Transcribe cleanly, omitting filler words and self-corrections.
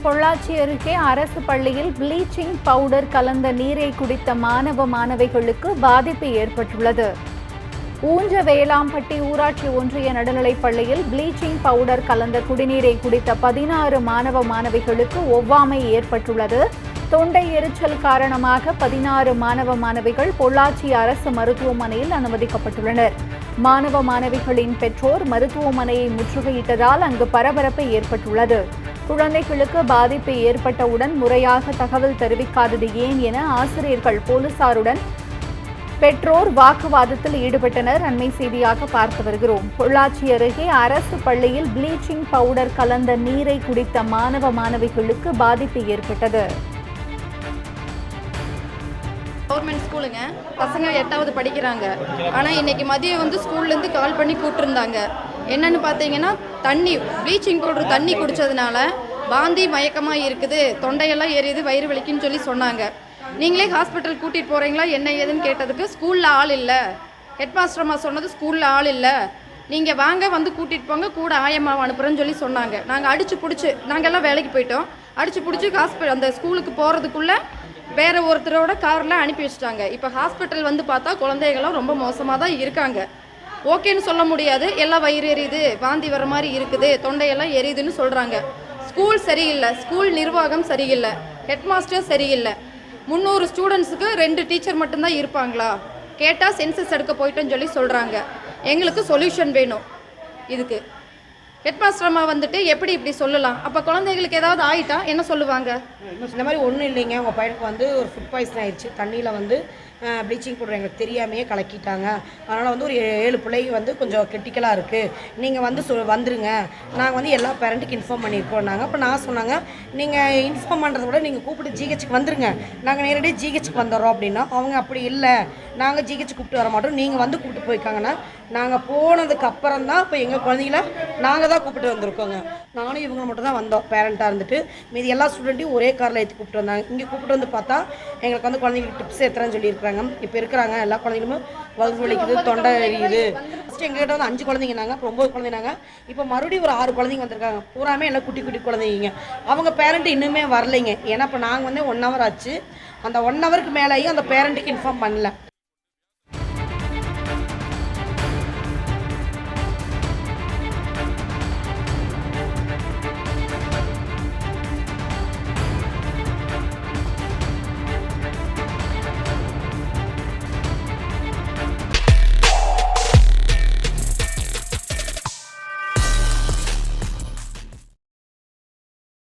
பொள்ளாச்சி அருகே அரசு பள்ளியில் ப்ளீச்சிங் பவுடர் கலந்த நீரை குடித்த மாணவ மாணவிகளுக்கு பாதிப்பு ஏற்பட்டுள்ளது. ஊஞ்ச வேளாம்பட்டி ஊராட்சி ஒன்றிய நடுநிலைப் பள்ளியில் ப்ளீச்சிங் பவுடர் கலந்த குடிநீரை குடித்த 16 மாணவ மாணவிகளுக்கு ஒவ்வாமை ஏற்பட்டுள்ளது. தொண்டை எரிச்சல் காரணமாக 16 மாணவ மாணவிகள் பொள்ளாச்சி அரசு மருத்துவமனையில் அனுமதிக்கப்பட்டுள்ளனர். மாணவ மாணவிகளின் பெற்றோர் மருத்துவமனையை முற்றுகையிட்டதால் அங்கு பரபரப்பு ஏற்பட்டுள்ளது. குழந்தைகளுக்கு பாதிப்பு ஏற்பட்டவுடன் முறையாக தகவல் தெரிவிக்காதது ஏன் என ஆசிரியர்கள் போலீசாருடன் பெற்றோர் வாக்குவாதத்தில் ஈடுபட்டனர். அண்மை செய்தியாக பார்த்து வருகிறோம். பொள்ளாச்சி அருகே அரசு பள்ளியில் ப்ளீச்சிங் பவுடர் கலந்த நீரை குடித்த மாணவ மாணவிகளுக்கு பாதிப்பு ஏற்பட்டது. கவர்மெண்ட் ஸ்கூலுங்க, பசங்க 8வது படிக்கிறாங்க. ஆனால் இன்னைக்கு மதியம் ஸ்கூல்லேருந்து கால் பண்ணி கூப்பிட்டுருந்தாங்க. என்னன்னு பார்த்தீங்கன்னா, ப்ளீச்சிங் பவுடர் தண்ணி குடித்ததுனால வாந்தி மயக்கமாக இருக்குது, தொண்டையெல்லாம் எரியுது, வயிறு வலிக்குன்னு சொல்லி சொன்னாங்க. நீங்களே ஹாஸ்பிட்டல் கூட்டிகிட்டு போகிறீங்களா என்ன ஏதுன்னு கேட்டதுக்கு ஸ்கூலில் ஆள் இல்லை, ஹெட் மாஸ்டர் அம்மா சொன்னது ஸ்கூலில் ஆள் இல்லை, நீங்கள் வாங்க கூட்டிகிட்டு போங்க, கூட ஆயம்மாவை அனுப்புகிறேன்னு சொல்லி சொன்னாங்க. நாங்கள் அடித்து பிடிச்சி, நாங்கள்லாம் வேலைக்கு போயிட்டோம், அடித்து பிடிச்சி அந்த ஸ்கூலுக்கு போகிறதுக்குள்ளே வேறு ஒருத்தரோட காரில் அனுப்பி வச்சுட்டாங்க. இப்போ ஹாஸ்பிட்டல் பார்த்தா குழந்தைகளும் ரொம்ப மோசமாக தான் இருக்காங்க. ஓகேன்னு சொல்ல முடியாது, எல்லாம் வயிறு எரியுது, வாந்தி வர மாதிரி இருக்குது, தொண்டையெல்லாம் எரியுதுன்னு சொல்கிறாங்க. ஸ்கூல் சரியில்லை, ஸ்கூல் நிர்வாகம் சரியில்லை, ஹெட் மாஸ்டர் சரியில்லை. 300 ஸ்டூடெண்ட்ஸுக்கு 2 டீச்சர் மட்டும்தான் இருப்பாங்களா? கேட்டால் சென்சஸ் எடுக்க போயிட்டோன்னு சொல்லி சொல்கிறாங்க. எங்களுக்கு சொல்யூஷன் வேணும் இதுக்கு. ஹெட் மாஸ்டர் அம்மா எப்படி இப்படி சொல்லலாம்? அப்போ குழந்தைகளுக்கு ஏதாவது ஆயிட்டா என்ன சொல்லுவாங்க? இந்த மாதிரி ஒன்றும் இல்லைங்க, உங்கள் பையனுக்கு ஒரு ஃபுட் பாய்சன் ஆயிடுச்சு, தண்ணியில் ப்ளீச்சிங் பவுடர் எங்களுக்கு தெரியாமையே கலக்கிட்டாங்க, அதனால் ஒரு 7 பிள்ளைங்க கொஞ்சம் கிரிட்டிக்கலாக இருக்குது, நீங்கள் வந்துருங்க, நாங்கள் எல்லா பேரண்ட்டுக்கு இன்ஃபார்ம் பண்ணியிருக்கோம். அப்போ நான் சொன்னாங்க, நீங்கள் இன்ஃபார்ம் பண்ணுறத விட நீங்கள் கூப்பிட்டு ஜிஹெச்சுக்கு வந்துருங்க, நாங்கள் நேரடியாக ஜிஹெச்சுக்கு வந்துடுறோம் அப்படின்னா, அவங்க அப்படி இல்லை, நாங்கள் ஜிஹெச் கூப்பிட்டு வர மாட்டோம், நீங்கள் கூப்பிட்டு போய்க்காங்கன்னா, நாங்கள் போனதுக்கு அப்புறம் தான் இப்போ எங்கள் குழந்தைங்கள நாங்கள் தான் கூப்பிட்டு வந்திருக்கோங்க. நானும் இவங்க மட்டும் தான் வந்தோம் பேரண்ட்டாக இருந்துட்டு, மீதி எல்லா ஸ்டூடெண்ட்டையும் ஒரே காரில் ஏற்றி கூப்பிட்டு வந்தாங்க. இங்கே கூப்பிட்டு பார்த்தா எங்களுக்கு குழந்தைங்களுக்கு டிப்ஸ் ஏற்றுறேன்னு சொல்லியிருக்காங்க. இப்போ இருக்கிறாங்க எல்லா குழந்தைங்களும் வகுப்பு வலிக்குது, தொண்டை எரியுது. ஃபஸ்ட்டு எங்ககிட்ட 5 குழந்தைங்கனாங்க, அப்புறம் 9 குழந்தைனாங்க, இப்போ மறுபடியும் ஒரு 6 குழந்தைங்க வந்திருக்காங்க. பூராமே எல்லாம் குட்டி குட்டி குழந்தைங்க. அவங்க பேரண்ட் இன்னுமே வரலைங்க. ஏன்னா இப்போ நாங்கள் 1 ஹவர் ஆச்சு, அந்த 1 ஹவருக்கு மேலேயும் அந்த பேரண்ட்டுக்கு இன்ஃபார்ம் பண்ணல.